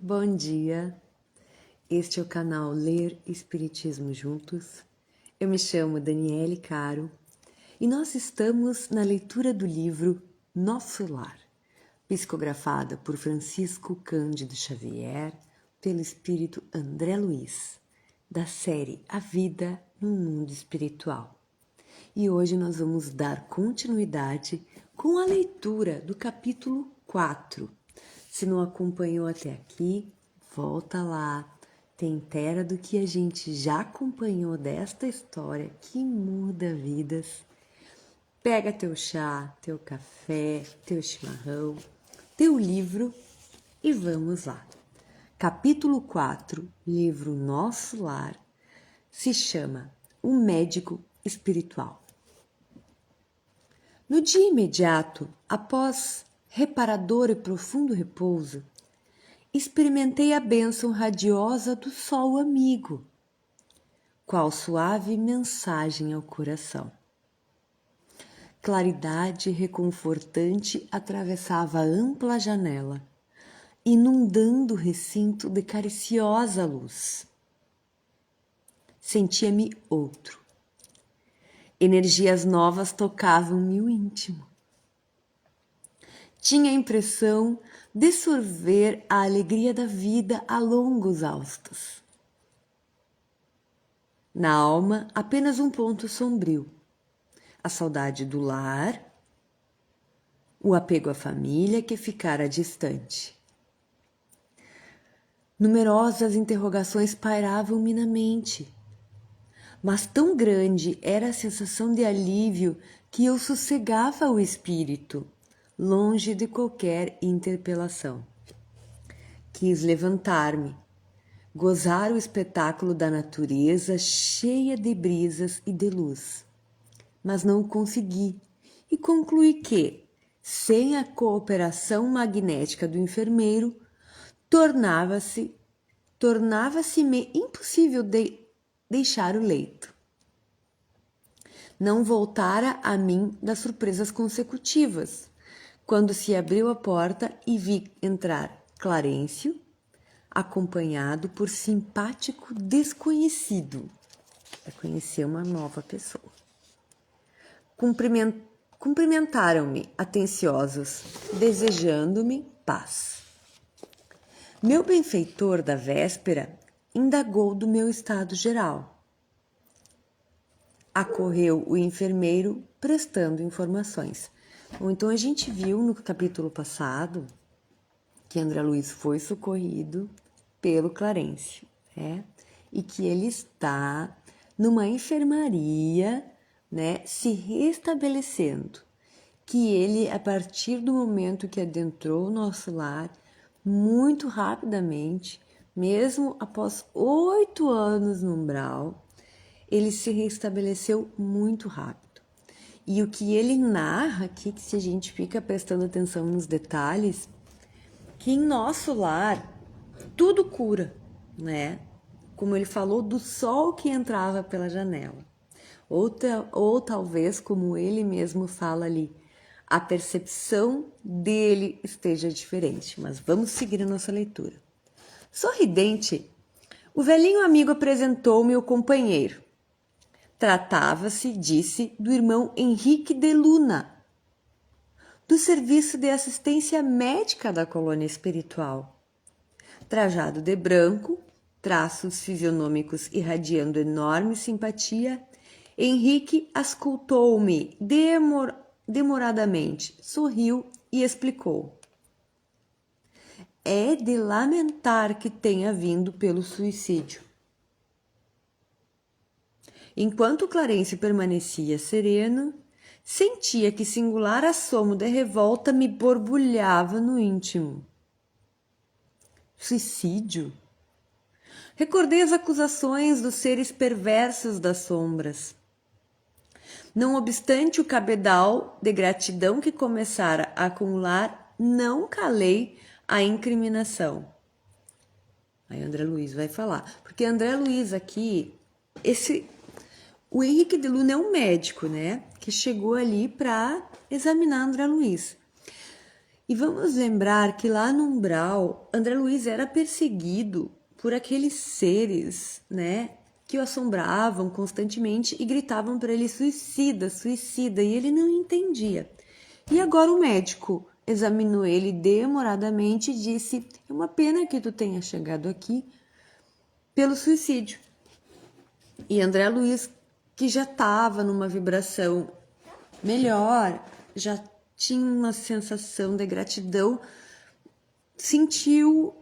Bom dia, este é o canal Ler Espiritismo Juntos. Eu me chamo Daniele Caro e nós estamos na leitura do livro Nosso Lar, psicografada por Francisco Cândido Xavier, pelo espírito André Luiz, da série A Vida no Mundo Espiritual. E hoje nós vamos dar continuidade com a leitura do capítulo 4. Se não acompanhou até aqui, volta lá, tem inteira do que a gente já acompanhou desta história que muda vidas. Pega teu chá, teu café, teu chimarrão, teu livro e vamos lá. Capítulo 4, livro Nosso Lar, se chama O Médico Espiritual. No dia imediato, após reparador e profundo repouso, experimentei a bênção radiosa do sol amigo, qual suave mensagem ao coração. Claridade reconfortante atravessava a ampla janela, inundando o recinto de cariciosa luz. Sentia-me outro. Energias novas tocavam-me o íntimo. Tinha a impressão de sorver a alegria da vida a longos haustos. Na alma, apenas um ponto sombrio: a saudade do lar, o apego à família que ficara distante. Numerosas interrogações pairavam-me na mente, mas tão grande era a sensação de alívio que eu sossegava o espírito, longe de qualquer interpelação. Quis levantar-me, gozar o espetáculo da natureza cheia de brisas e de luz, mas não consegui e concluí que, sem a cooperação magnética do enfermeiro, tornava-se-me impossível deixar o leito. Não voltara a mim das surpresas consecutivas, quando se abriu a porta e vi entrar Clarencio, acompanhado por simpático desconhecido. Eu conheci uma nova pessoa. Cumprimentaram-me atenciosos, desejando-me paz. Meu benfeitor da véspera indagou do meu estado geral. Acorreu o enfermeiro prestando informações. Bom, então a gente viu no capítulo passado que André Luiz foi socorrido pelo Clarencio, né? E que ele está numa enfermaria, né, se restabelecendo. Que ele, a partir do momento que adentrou o nosso lar, muito rapidamente, mesmo após 8 anos no umbral, ele se restabeleceu muito rápido. E o que ele narra aqui, que se a gente fica prestando atenção nos detalhes, que em nosso lar tudo cura, né? Como ele falou do sol que entrava pela janela. Ou talvez, como ele mesmo fala ali, a percepção dele esteja diferente. Mas vamos seguir a nossa leitura. Sorridente, o velhinho amigo apresentou-me o companheiro. Tratava-se, disse, do irmão Henrique de Luna, do Serviço de Assistência Médica da Colônia Espiritual. Trajado de branco, traços fisionômicos irradiando enorme simpatia, Henrique auscultou-me demoradamente, sorriu e explicou. É de lamentar que tenha vindo pelo suicídio. Enquanto Clarencio permanecia sereno, sentia que singular assomo de revolta me borbulhava no íntimo. Suicídio? Recordei as acusações dos seres perversos das sombras. Não obstante o cabedal de gratidão que começara a acumular, não calei a incriminação. Aí André Luiz vai falar. Porque André Luiz aqui, o Henrique de Luna é um médico, né? Que chegou ali para examinar André Luiz. E vamos lembrar que lá no umbral, André Luiz era perseguido por aqueles seres, né, que o assombravam constantemente e gritavam para ele: suicida, suicida, e ele não entendia. E agora o médico examinou ele demoradamente e disse: é uma pena que tu tenha chegado aqui pelo suicídio. E André Luiz, que já estava numa vibração melhor, já tinha uma sensação de gratidão, sentiu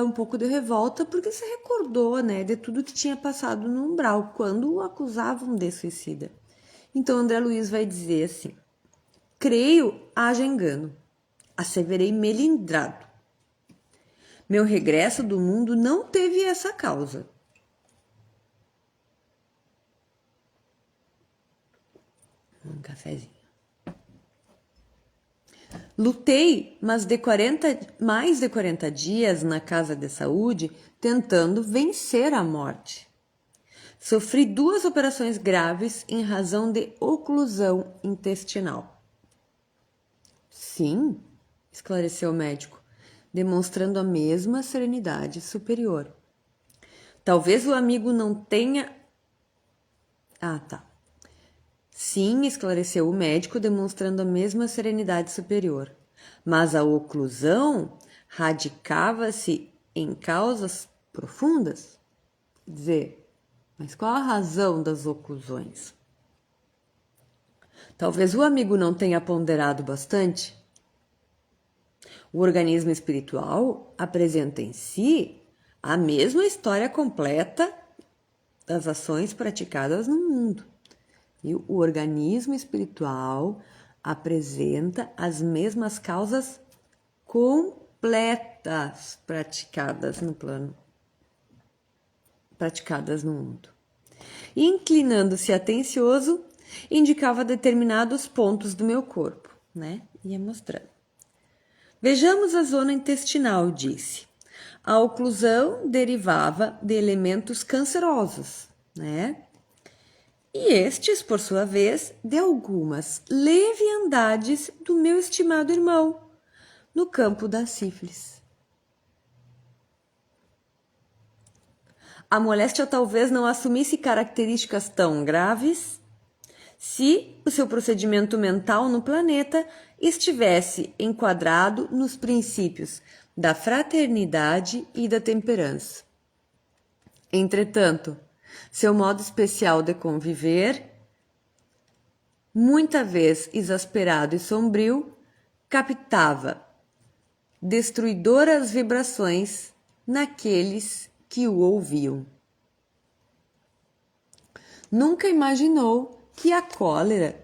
um pouco de revolta porque se recordou, né, de tudo que tinha passado no umbral quando o acusavam de suicida. Então André Luiz vai dizer assim: creio haja engano, asseverei melindrado. Meu regresso do mundo não teve essa causa. Um cafezinho. Lutei mais de 40 dias na casa de saúde tentando vencer a morte. Sofri 2 operações graves em razão de oclusão intestinal. Sim, esclareceu o médico, demonstrando a mesma serenidade superior. Talvez o amigo não tenha... Ah, tá. Sim, esclareceu o médico, demonstrando a mesma serenidade superior. Mas a oclusão radicava-se em causas profundas? Quer dizer, mas qual a razão das oclusões? Talvez o amigo não tenha ponderado bastante. O organismo espiritual apresenta em si a mesma história completa das ações praticadas no mundo. E o organismo espiritual apresenta as mesmas causas completas praticadas no plano, praticadas no mundo. E inclinando-se atencioso, indicava determinados pontos do meu corpo, né? Ia mostrando. Vejamos a zona intestinal, disse. A oclusão derivava de elementos cancerosos, né? E estes, por sua vez, de algumas leviandades do meu estimado irmão, no campo da sífilis. A moléstia talvez não assumisse características tão graves se o seu procedimento mental no planeta estivesse enquadrado nos princípios da fraternidade e da temperança. Entretanto, seu modo especial de conviver, muita vez exasperado e sombrio, captava destruidoras vibrações naqueles que o ouviam. Nunca imaginou que a cólera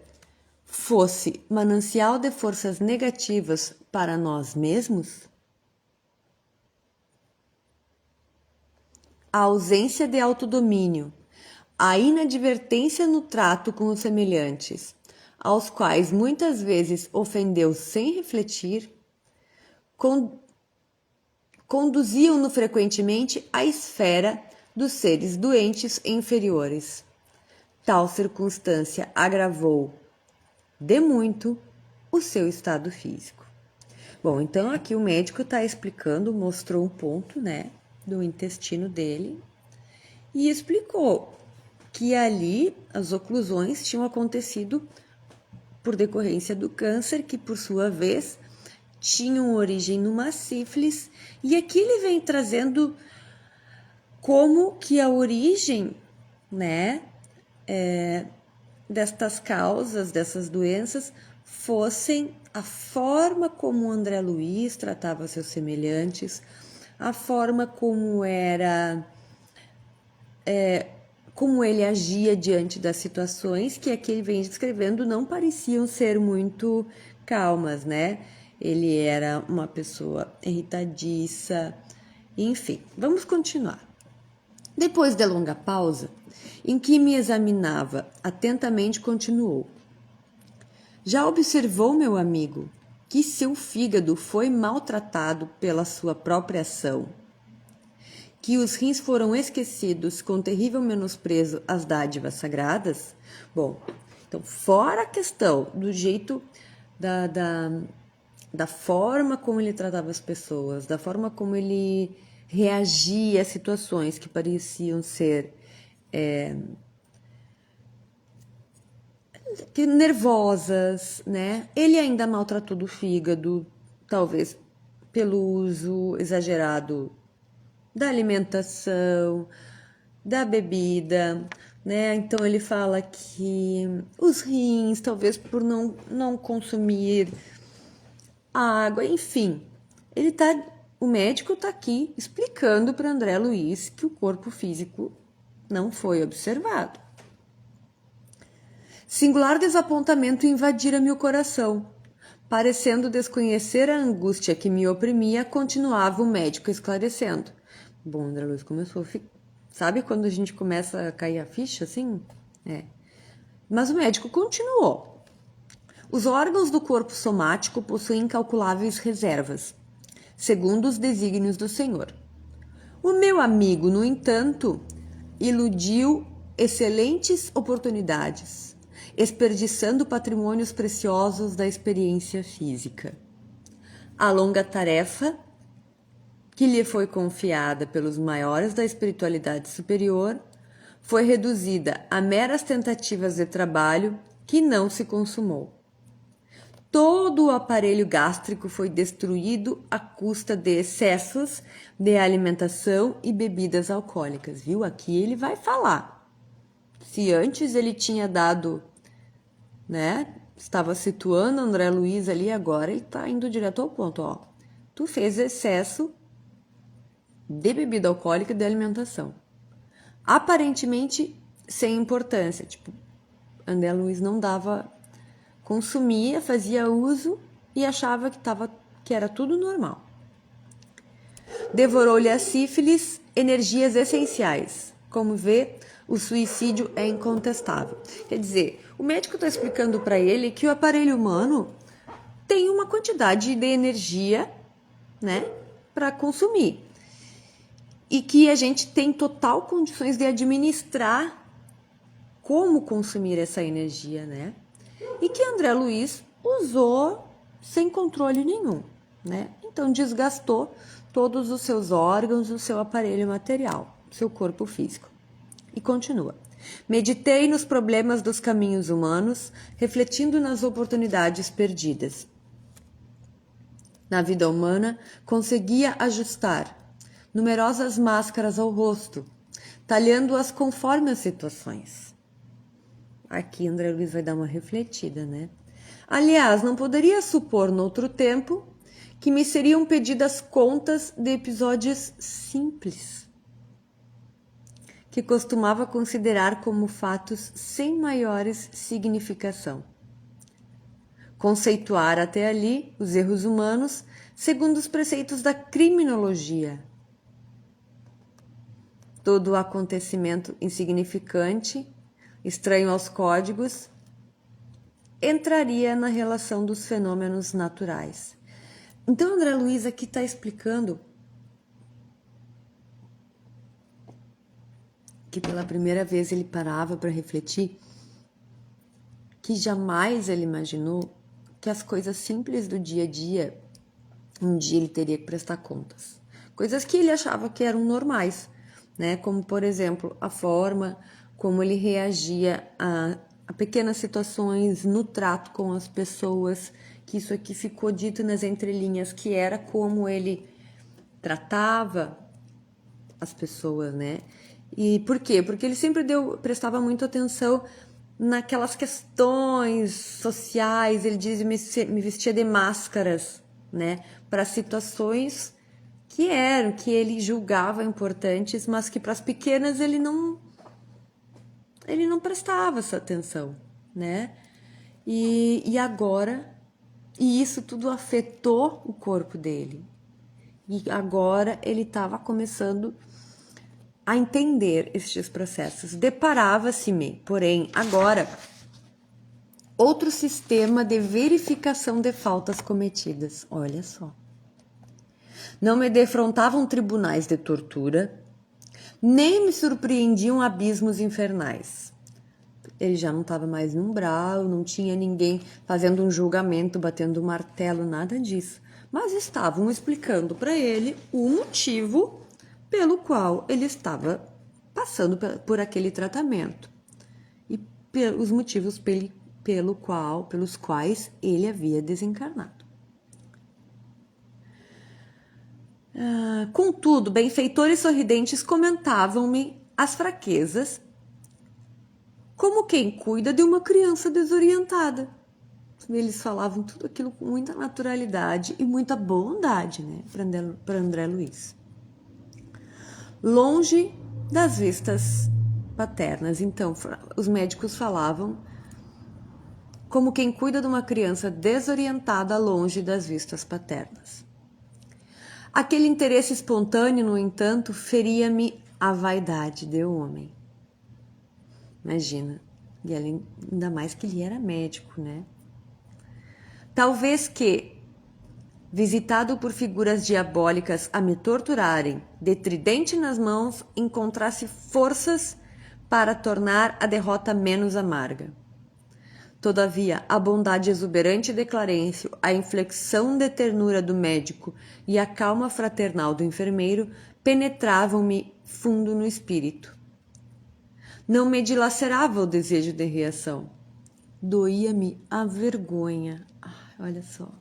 fosse manancial de forças negativas para nós mesmos? A ausência de autodomínio, a inadvertência no trato com os semelhantes, aos quais muitas vezes ofendeu sem refletir, conduziam-no frequentemente à esfera dos seres doentes e inferiores. Tal circunstância agravou de muito o seu estado físico. Bom, então aqui o médico está explicando, mostrou um ponto, né, do intestino dele e explicou que ali as oclusões tinham acontecido por decorrência do câncer, que por sua vez tinham origem numa sífilis, e aqui ele vem trazendo como que a origem, né, destas causas, dessas doenças, fossem a forma como André Luiz tratava seus semelhantes, a forma como era, como ele agia diante das situações que aqui ele vem descrevendo não pareciam ser muito calmas, né? Ele era uma pessoa irritadiça, enfim. Vamos continuar. Depois de longa pausa, em que me examinava atentamente, continuou. Já observou, meu amigo, que seu fígado foi maltratado pela sua própria ação, que os rins foram esquecidos com terrível menosprezo às dádivas sagradas? Bom, então, fora a questão do jeito da forma como ele tratava as pessoas, da forma como ele reagia a situações que pareciam ser nervosas, né? Ele ainda maltratou do fígado, talvez pelo uso exagerado da alimentação, da bebida, né? Então ele fala que os rins, talvez por não consumir água, enfim. O médico tá aqui explicando para André Luiz que o corpo físico não foi observado. Singular desapontamento invadira-me o coração. Parecendo desconhecer a angústia que me oprimia, continuava o médico esclarecendo. Bom, André Luiz começou a ficar... Sabe quando a gente começa a cair a ficha, assim? Mas o médico continuou. Os órgãos do corpo somático possuem incalculáveis reservas, segundo os desígnios do Senhor. O meu amigo, no entanto, iludiu excelentes oportunidades, desperdiçando patrimônios preciosos da experiência física. A longa tarefa que lhe foi confiada pelos maiores da espiritualidade superior foi reduzida a meras tentativas de trabalho que não se consumou. Todo o aparelho gástrico foi destruído à custa de excessos de alimentação e bebidas alcoólicas, viu? Aqui ele vai falar. Se antes ele tinha dado, né? Estava situando André Luiz ali, agora ele está indo direto ao ponto, ó. Tu fez excesso de bebida alcoólica e de alimentação. Aparentemente sem importância, tipo, André Luiz não consumia, fazia uso e achava que era tudo normal. Devorou-lhe a sífilis energias essenciais. Como vê, o suicídio é incontestável. Quer dizer, o médico está explicando para ele que o aparelho humano tem uma quantidade de energia, né, para consumir. E que a gente tem total condições de administrar como consumir essa energia, né? E que André Luiz usou sem controle nenhum, né? Então desgastou todos os seus órgãos, o seu aparelho material, seu corpo físico. E continua. Meditei nos problemas dos caminhos humanos, refletindo nas oportunidades perdidas. Na vida humana, conseguia ajustar numerosas máscaras ao rosto, talhando-as conforme as situações. Aqui André Luiz vai dar uma refletida, né? Aliás, não poderia supor noutro tempo que me seriam pedidas contas de episódios simples, que costumava considerar como fatos sem maiores significação. Conceituar até ali os erros humanos segundo os preceitos da criminologia. Todo acontecimento insignificante, estranho aos códigos, entraria na relação dos fenômenos naturais. Então, André Luiz aqui está explicando que pela primeira vez ele parava para refletir que jamais ele imaginou que as coisas simples do dia a dia, um dia ele teria que prestar contas. Coisas que ele achava que eram normais, né? Como, por exemplo, a forma como ele reagia a pequenas situações no trato com as pessoas, que isso aqui ficou dito nas entrelinhas, que era como ele tratava as pessoas, né? E por quê? Porque ele sempre prestava muita atenção naquelas questões sociais, ele diz, me vestia de máscaras, né? Para situações que ele julgava importantes, mas que para as pequenas ele não prestava essa atenção, né? E agora, isso tudo afetou o corpo dele. E agora ele estava começando a entender estes processos. Deparava-se-me, porém, agora, outro sistema de verificação de faltas cometidas. Olha só. Não me defrontavam tribunais de tortura, nem me surpreendiam abismos infernais. Ele já não estava mais no umbral, não tinha ninguém fazendo um julgamento, batendo um martelo, nada disso. Mas estavam explicando para ele o motivo pelo qual ele estava passando por aquele tratamento e os motivos pelos quais ele havia desencarnado. Contudo, benfeitores sorridentes comentavam-me as fraquezas, como quem cuida de uma criança desorientada. Eles falavam tudo aquilo com muita naturalidade e muita bondade, né, para André Luiz. Longe das vistas paternas. Então, os médicos falavam como quem cuida de uma criança desorientada longe das vistas paternas. Aquele interesse espontâneo, no entanto, feria-me a vaidade de homem. Imagina, e ainda mais que ele era médico, né? Talvez que, visitado por figuras diabólicas a me torturarem, de tridente nas mãos, encontrasse forças para tornar a derrota menos amarga. Todavia, a bondade exuberante de Clarencio, a inflexão de ternura do médico e a calma fraternal do enfermeiro penetravam-me fundo no espírito. Não me dilacerava o desejo de reação. Doía-me a vergonha. Olha só.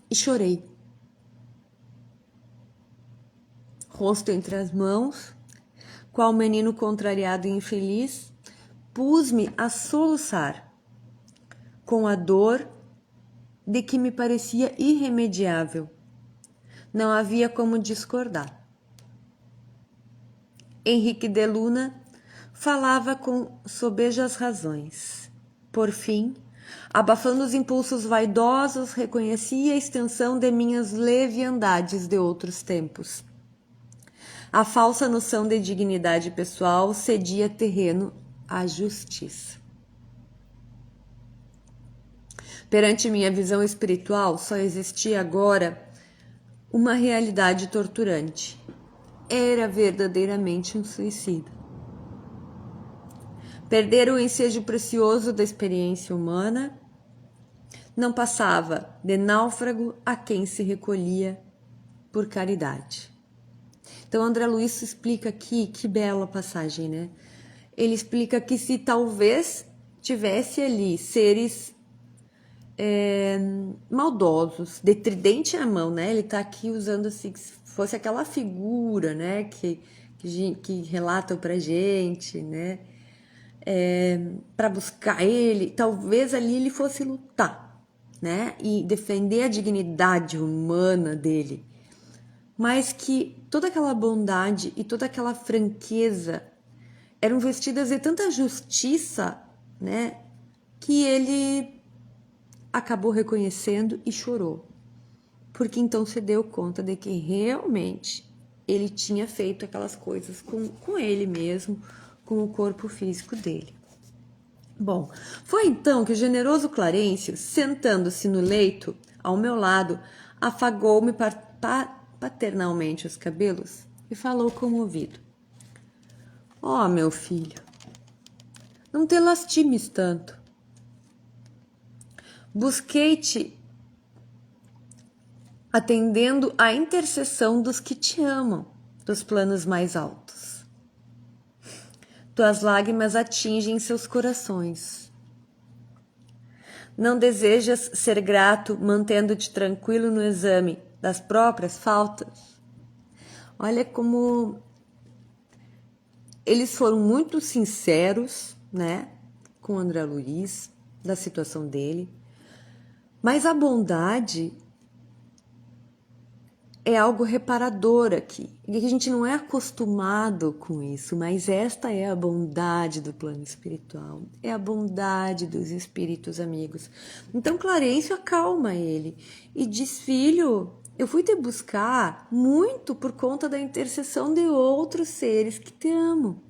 E chorei. Rosto entre as mãos, qual menino contrariado e infeliz, pus-me a soluçar, com a dor de que me parecia irremediável. Não havia como discordar. Henrique de Luna falava com sobejas razões. Por fim, abafando os impulsos vaidosos, reconhecia a extensão de minhas leviandades de outros tempos. A falsa noção de dignidade pessoal cedia terreno à justiça. Perante minha visão espiritual, só existia agora uma realidade torturante. Era verdadeiramente um suicida. Perder o ensejo precioso da experiência humana, não passava de náufrago a quem se recolhia por caridade. Então, André Luiz explica aqui, que bela passagem, né? Ele explica que se talvez tivesse ali seres maldosos, de tridente na mão, né? Ele tá aqui usando assim, se fosse aquela figura, né? Que relatam pra gente, né? Para buscar ele, talvez ali ele fosse lutar, né? E defender a dignidade humana dele. Mas que toda aquela bondade e toda aquela franqueza eram vestidas de tanta justiça, né? Que ele acabou reconhecendo e chorou. Porque então se deu conta de que realmente ele tinha feito aquelas coisas com ele mesmo, com o corpo físico dele. Bom, foi então que o generoso Clarencio, sentando-se no leito, ao meu lado, afagou-me paternalmente os cabelos e falou comovido. Ó, meu filho, não te lastimes tanto. Busquei-te atendendo à intercessão dos que te amam, dos planos mais altos. Tuas lágrimas atingem seus corações. Não desejas ser grato, mantendo-te tranquilo no exame das próprias faltas? Olha como eles foram muito sinceros, né, com André Luiz, da situação dele. Mas a bondade é algo reparador aqui. E a gente não é acostumado com isso, mas esta é a bondade do plano espiritual. É a bondade dos espíritos amigos. Então Clarencio acalma ele e diz, filho, eu fui te buscar muito por conta da intercessão de outros seres que te amam.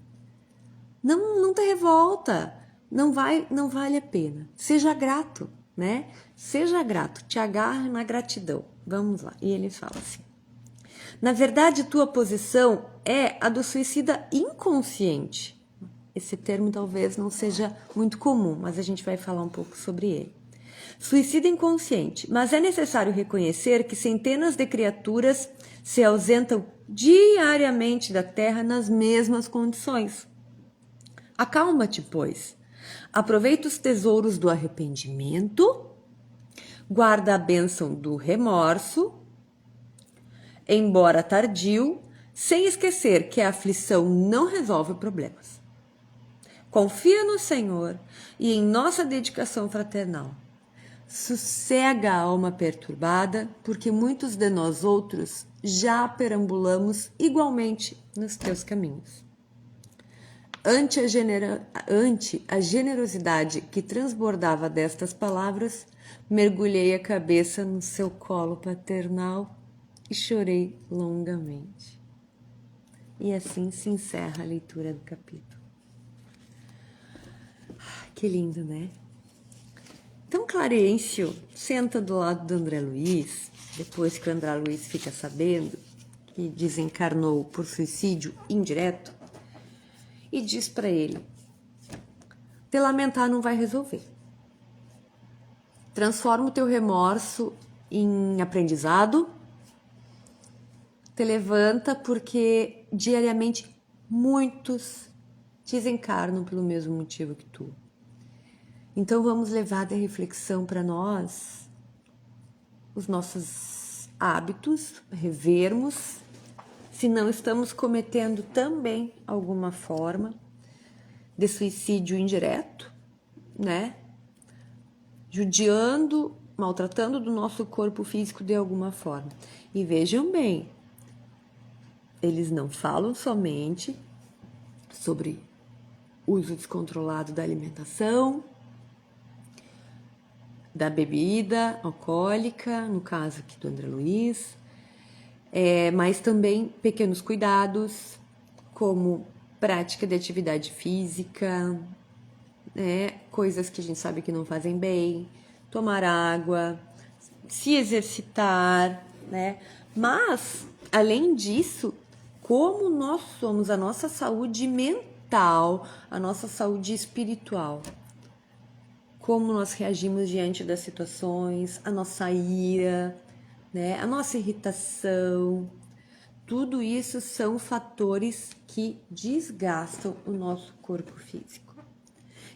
Não te revolta, não vale a pena. Seja grato, né? Seja grato, te agarre na gratidão. Vamos lá. E ele fala assim. Na verdade, tua posição é a do suicida inconsciente. Esse termo talvez não seja muito comum, mas a gente vai falar um pouco sobre ele. Suicídio inconsciente, mas é necessário reconhecer que centenas de criaturas se ausentam diariamente da Terra nas mesmas condições. Acalma-te, pois. Aproveita os tesouros do arrependimento, guarda a bênção do remorso, embora tardio, sem esquecer que a aflição não resolve problemas. Confia no Senhor e em nossa dedicação fraternal. Sossega a alma perturbada, porque muitos de nós outros já perambulamos igualmente nos teus caminhos. Ante a generosidade que transbordava destas palavras, mergulhei a cabeça no seu colo paternal e chorei longamente. E assim se encerra a leitura do capítulo. Que lindo, né? Então Clarencio senta do lado do André Luiz, depois que o André Luiz fica sabendo que desencarnou por suicídio indireto, e diz para ele: te lamentar não vai resolver. Transforma o teu remorso em aprendizado, te levanta, porque diariamente muitos desencarnam pelo mesmo motivo que tu. Então vamos levar de reflexão para nós os nossos hábitos, revermos se não estamos cometendo também alguma forma de suicídio indireto, né? Judiando, maltratando do nosso corpo físico de alguma forma. E vejam bem, eles não falam somente sobre uso descontrolado da alimentação, da bebida alcoólica, no caso aqui do André Luiz, mas também pequenos cuidados, como prática de atividade física, né? Coisas que a gente sabe que não fazem bem, tomar água, se exercitar, né? Mas, além disso, como nós somos a nossa saúde mental, a nossa saúde espiritual, como nós reagimos diante das situações, a nossa ira, né? A nossa irritação, tudo isso são fatores que desgastam o nosso corpo físico.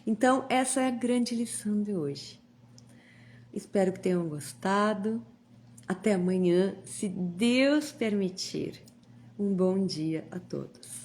Então, essa é a grande lição de hoje. Espero que tenham gostado. Até amanhã, se Deus permitir. Um bom dia a todos.